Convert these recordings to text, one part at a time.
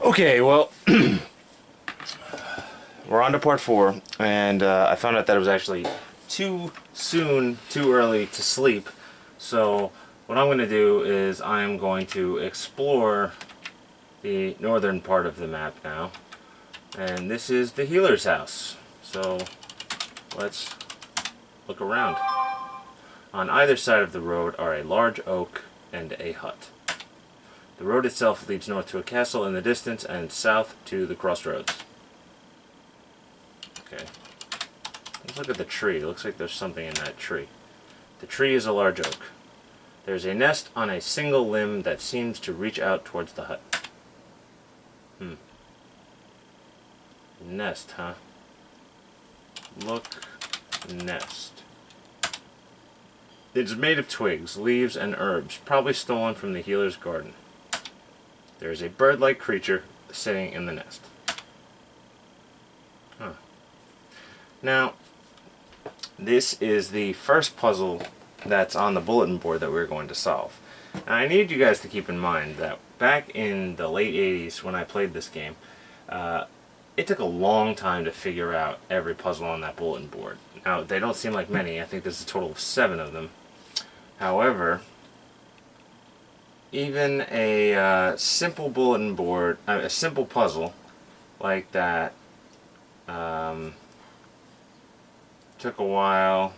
Okay, well, we're on to part four, and I found out that it was actually too soon, too early to sleep. So what I'm going to do is I'm going to explore the northern part of the map now. And this is the healer's house. So let's look around. On either side of the road are a large oak and a hut. The road itself leads north to a castle in the distance and south to the crossroads. Okay. Let's look at the tree. It looks like there's something in that tree. The tree is a large oak. There's a nest on a single limb that seems to reach out towards the hut. Nest, huh? Look, nest. It's made of twigs, leaves, and herbs, probably stolen from the healer's garden. There is a bird-like creature sitting in the nest. Huh. Now, this is the first puzzle that's on the bulletin board that we're going to solve. And I need you guys to keep in mind that back in the late 80s when I played this game, it took a long time to figure out every puzzle on that bulletin board. Now, they don't seem like many. I think there's a total of 7 of them. However, even a simple bulletin board, a simple puzzle like that took a while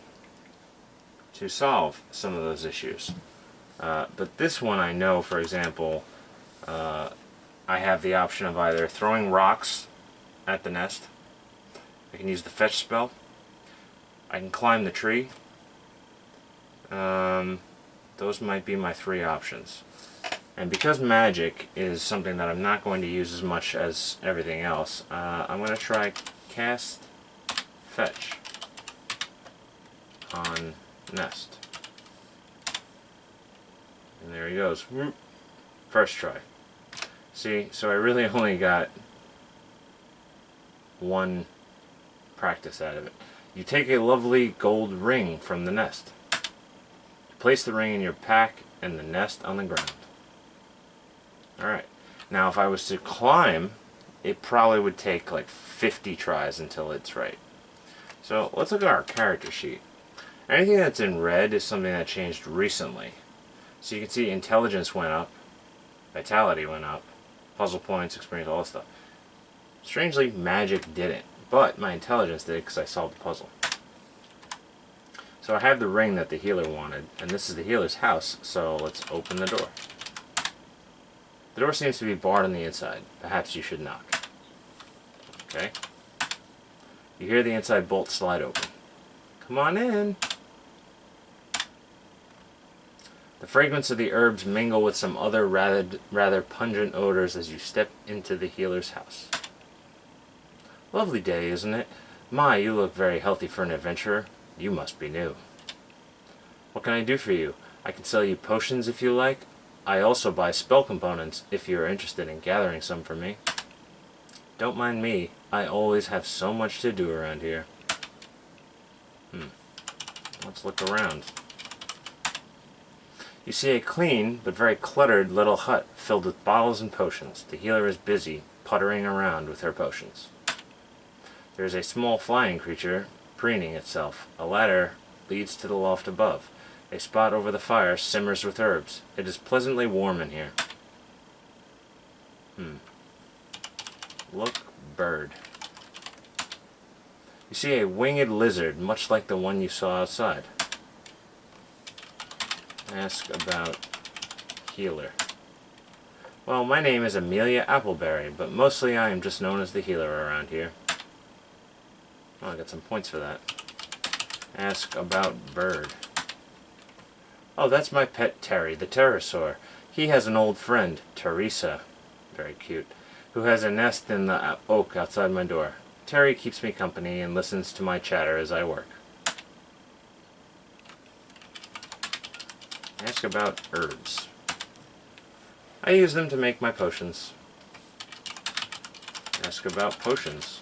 to solve some of those issues. But this one I know, for example, I have the option of either throwing rocks at the nest, I can use the fetch spell, I can climb the tree. Those might be my 3 options. And because magic is something that I'm not going to use as much as everything else, I'm going to try cast fetch on nest. And there he goes. First try. See, so I really only got 1 practice out of it. You take a lovely gold ring from the nest. Place the ring in your pack and the nest on the ground. Alright, now if I was to climb, it probably would take like 50 tries until it's right. So let's look at our character sheet. Anything that's in red is something that changed recently. So you can see intelligence went up, vitality went up, puzzle points, experience, all that stuff. Strangely, magic didn't, but my intelligence did because I solved the puzzle. So I have the ring that the healer wanted, and this is the healer's house, so let's open the door. The door seems to be barred on the inside. Perhaps you should knock. Okay. You hear the inside bolt slide open. Come on in. The fragrance of the herbs mingle with some other rather pungent odors as you step into the healer's house. Lovely day, isn't it? My, you look very healthy for an adventurer. You must be new. What can I do for you? I can sell you potions if you like. I also buy spell components if you are interested in gathering some for me. Don't mind me. I always have so much to do around here. Let's look around. You see a clean but very cluttered little hut filled with bottles and potions. The healer is busy puttering around with her potions. There is a small flying creature preening itself. A ladder leads to the loft above. A spot over the fire simmers with herbs. It is pleasantly warm in here. Look, bird. You see a winged lizard, much like the one you saw outside. Ask about healer. Well, my name is Amelia Appleberry, but mostly I am just known as the healer around here. Oh, I got some points for that. Ask about bird. Oh, that's my pet Terry, the pterosaur. He has an old friend, Teresa, very cute, who has a nest in the oak outside my door. Terry keeps me company and listens to my chatter as I work. Ask about herbs. I use them to make my potions. Ask about potions.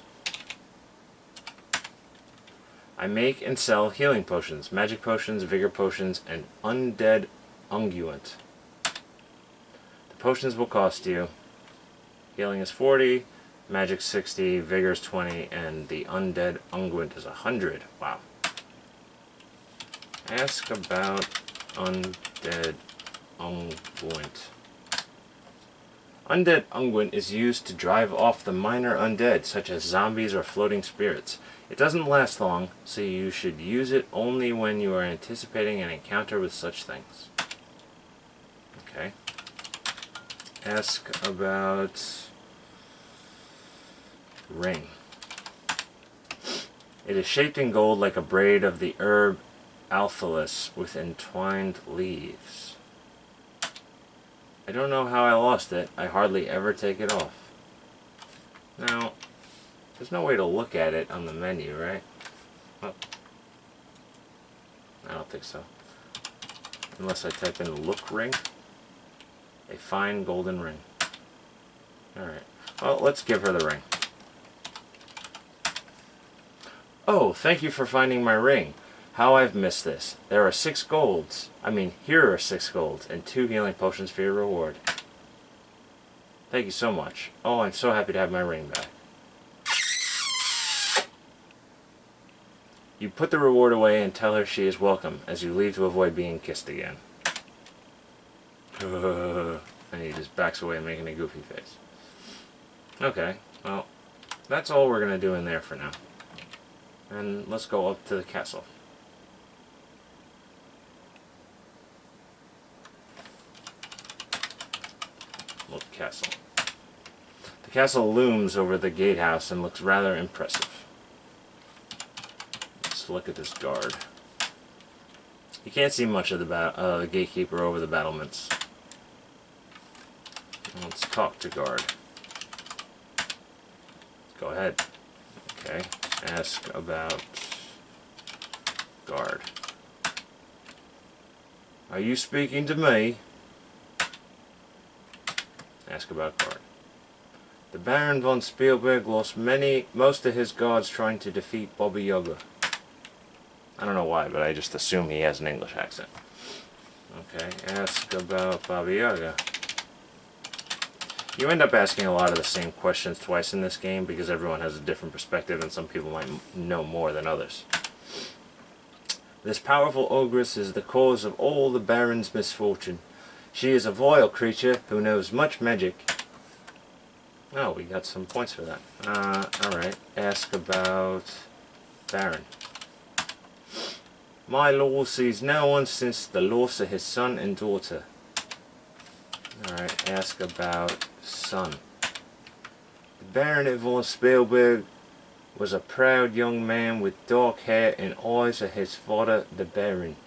I make and sell healing potions, magic potions, vigor potions, and undead unguent. The potions will cost you Healing is 40, magic 60, vigor is 20, and the undead unguent is 100. Wow. Ask about undead unguent. Undead unguent is used to drive off the minor undead, such as zombies or floating spirits. It doesn't last long, so you should use it only when you are anticipating an encounter with such things. Okay. Ask about ring. It is shaped in gold like a braid of the herb Alphalus with entwined leaves. I don't know how I lost it. I hardly ever take it off. Now, there's no way to look at it on the menu, right? Oh. I don't think so. Unless I type in look ring. A fine golden ring. Alright. Well, let's give her the ring. Oh, thank you for finding my ring. How I've missed this. There are 6 golds. Here are 6 golds and 2 healing potions for your reward. Thank you so much. Oh, I'm so happy to have my ring back. You put the reward away and tell her she is welcome as you leave to avoid being kissed again. And he just backs away making a goofy face. Okay, well, that's all we're going to do in there for now. And let's go up to the castle. Look, castle. The castle looms over the gatehouse and looks rather impressive. Let's look at this guard. You can't see much of the gatekeeper over the battlements. Let's talk to guard. Go ahead. Okay. Ask about guard. Are you speaking to me? Ask about guard. The Baron von Spielburg lost most of his guards trying to defeat Baba Yaga. I don't know why, but I just assume he has an English accent. Okay, ask about Baba Yaga. You end up asking a lot of the same questions twice in this game because everyone has a different perspective and some people might know more than others. This powerful ogress is the cause of all the Baron's misfortune. She is a vile creature who knows much magic. Oh, we got some points for that. Alright, ask about Baron. My lord sees no one since the loss of his son and daughter. Alright, ask about son. The Baron von Spielburg was a proud young man with dark hair and eyes of his father, the Baron.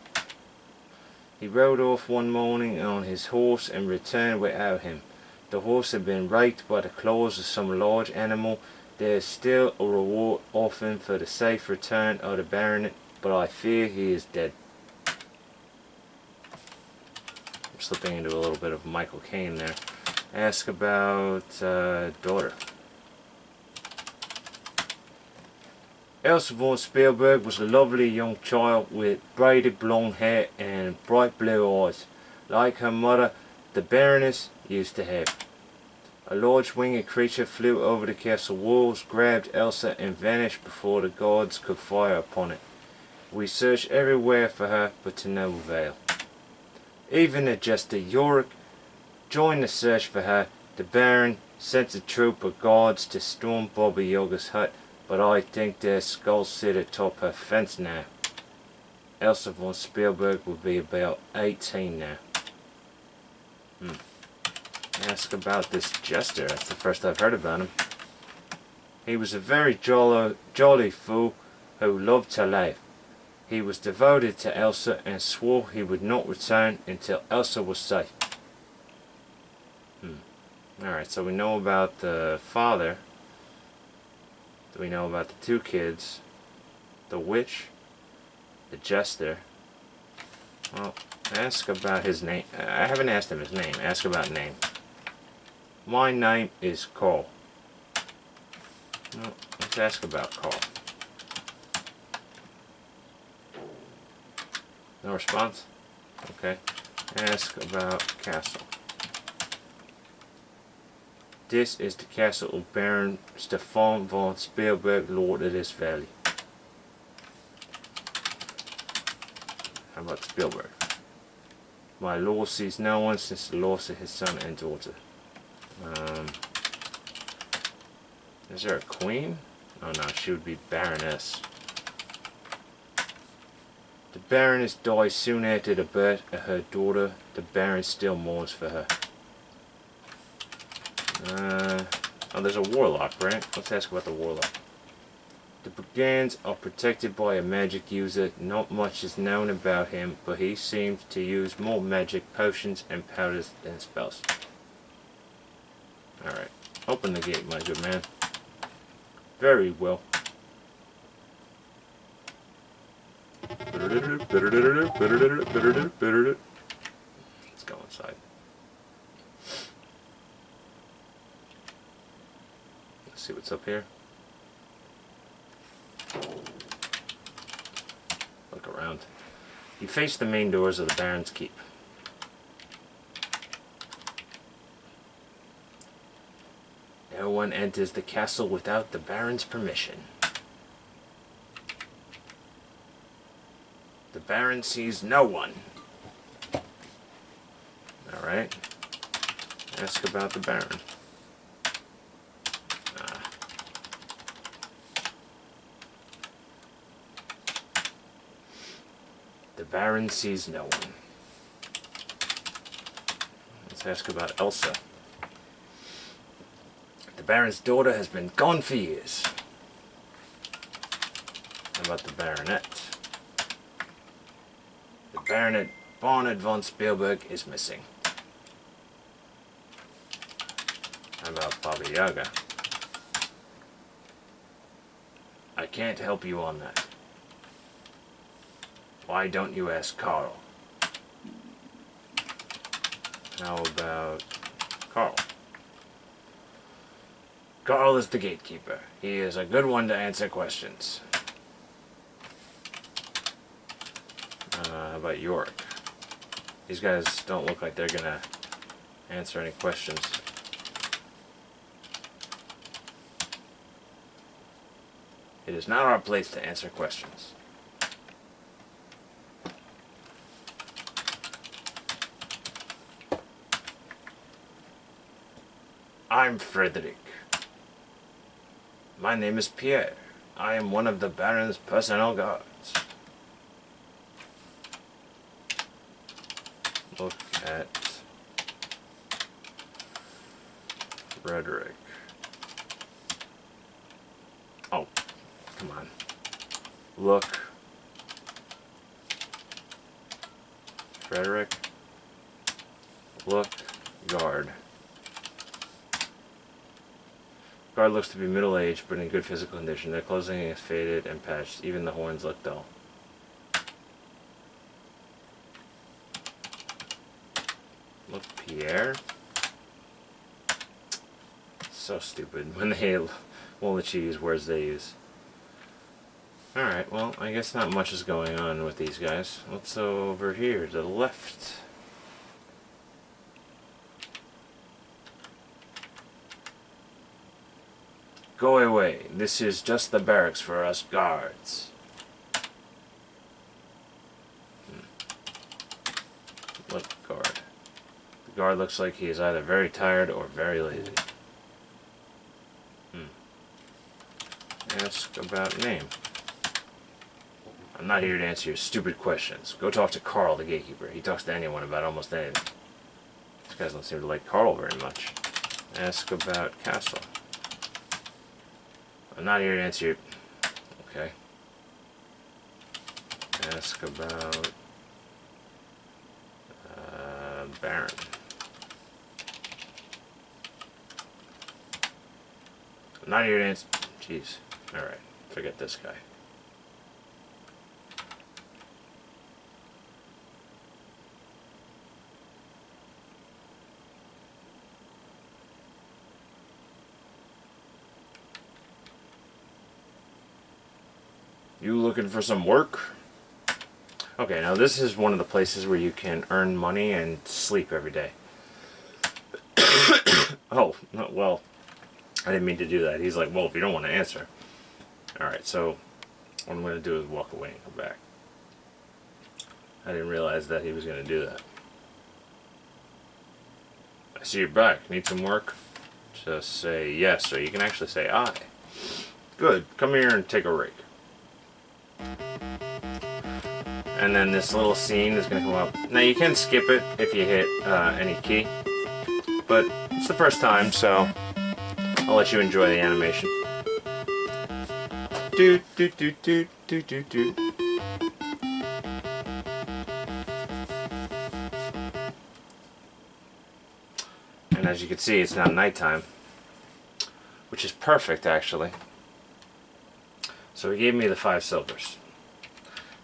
He rode off one morning on his horse and returned without him. The horse had been raked by the claws of some large animal. There is still a reward offered for the safe return of the Baron, but I fear he is dead. I'm slipping into a little bit of Michael Caine there. Ask about daughter. Elsa von Spielburg was a lovely young child with braided blonde hair and bright blue eyes, like her mother, the Baroness, used to have. A large winged creature flew over the castle walls, grabbed Elsa, and vanished before the guards could fire upon it. We searched everywhere for her, but to no avail. Even the jester Yorick joined the search for her. The Baron sent a troop of guards to storm Baba Yaga's hut, but I think their skulls sit atop her fence now. Elsa von Spielburg will be about 18 now. Ask about this jester. That's the first I've heard about him. He was a very jolly fool who loved to laugh. He was devoted to Elsa and swore he would not return until Elsa was safe. Alright, so we know about the father. We know about the 2 kids, the witch, the jester. Well, ask about his name. I haven't asked him his name. Ask about name. My name is Carl. Well, let's ask about Carl. No response? Okay. Ask about castle. This is the castle of Baron Stefan von Spielburg, Lord of this valley. How about Spielburg? My lord sees no one since the loss of his son and daughter. Is there a queen? Oh no, she would be Baroness. The Baroness died soon after the birth of her daughter. The Baron still mourns for her. Oh, there's a warlock, right? Let's ask about the warlock. The brigands are protected by a magic user. Not much is known about him, but he seems to use more magic potions and powders than spells. Alright. Open the gate, my good man. Very well. Let's go inside. Let's see what's up here. Look around. You face the main doors of the Baron's Keep. No one enters the castle without the Baron's permission. The Baron sees no one. Alright. Ask about the Baron. The Baron sees no one. Let's ask about Elsa. The Baron's daughter has been gone for years. How about the Baronet? The Baronet Barnard von Spielburg is missing. How about Baba Yaga? I can't help you on that. Why don't you ask Carl? How about Carl? Carl is the gatekeeper. He is a good one to answer questions. How about York? These guys don't look like they're gonna answer any questions. It is not our place to answer questions. I'm Frederick. My name is Pierre. I am one of the Baron's personal guards. Look at Frederick. Oh, come on. Look. Frederick. Look. Guard. Guard looks to be middle-aged, but in good physical condition. Their clothing is faded and patched. Even the horns look dull. Look, Pierre. So stupid when they won't let you use words they use. Alright, well, I guess not much is going on with these guys. Let's go over here to the left. Go away. This is just the barracks for us guards. Look, guard. The guard looks like he is either very tired or very lazy. Ask about name. I'm not here to answer your stupid questions. Go talk to Carl, the gatekeeper. He talks to anyone about almost anything. These guys don't seem to like Carl very much. Ask about castle. I'm not here to answer your... Okay. Ask about... Baron. I'm not here to answer... Jeez. Alright. Forget this guy. You looking for some work? Okay, now this is one of the places where you can earn money and sleep every day. Oh, Well, I didn't mean to do that. He's like, well, if you don't want to answer. Alright, so what I'm going to do is walk away and come back. I didn't realize that he was going to do that. I see you're back. Need some work? Just say yes, or you can actually say aye. Good. Come here and take a rake. And then this little scene is going to come up. Now you can skip it if you hit any key, but it's the first time, so I'll let you enjoy the animation. Doot doot doot doot doot doot doot. And as you can see, it's now nighttime, which is perfect actually. So he gave me the 5 silvers.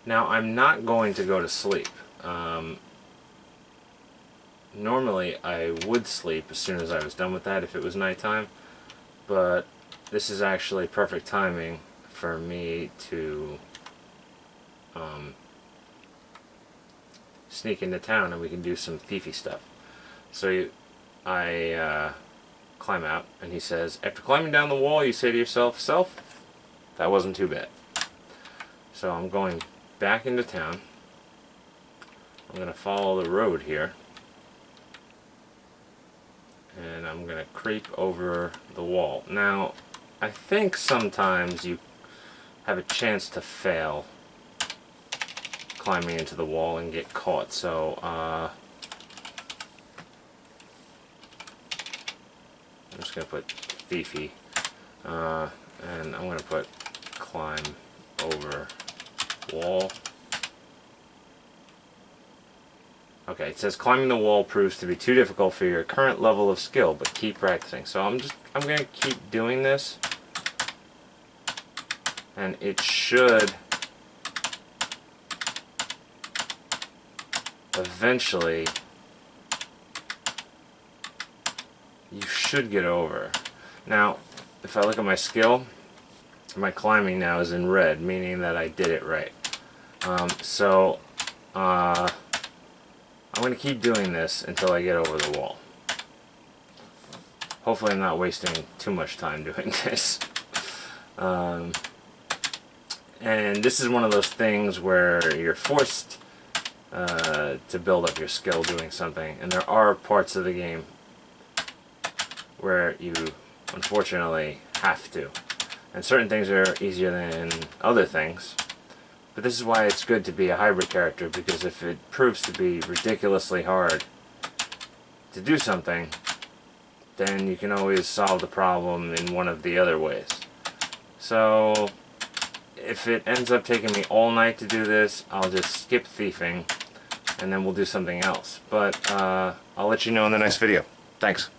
Now I'm not going to go to sleep. Normally I would sleep as soon as I was done with that if it was nighttime, but this is actually perfect timing for me to sneak into town and we can do some thiefy stuff. So I climb out and he says, after climbing down the wall you say to yourself, self, that wasn't too bad. So I'm going back into town. I'm going to follow the road here. And I'm going to creep over the wall. Now, I think sometimes you have a chance to fail climbing into the wall and get caught. So, I'm just going to put thiefy. And I'm going to put climb over wall. Okay, it says climbing the wall proves to be too difficult for your current level of skill, but keep practicing. So I'm going to keep doing this, and it should eventually, you should get over. Now, if I look at my skill, my climbing now is in red, meaning that I did it right. I'm going to keep doing this until I get over the wall. Hopefully I'm not wasting too much time doing this. And this is one of those things where you're forced to build up your skill doing something, and there are parts of the game where you unfortunately have to. And certain things are easier than other things. But this is why it's good to be a hybrid character, because if it proves to be ridiculously hard to do something, then you can always solve the problem in one of the other ways. So if it ends up taking me all night to do this, I'll just skip thieving and then we'll do something else. But I'll let you know in the next video. Thanks.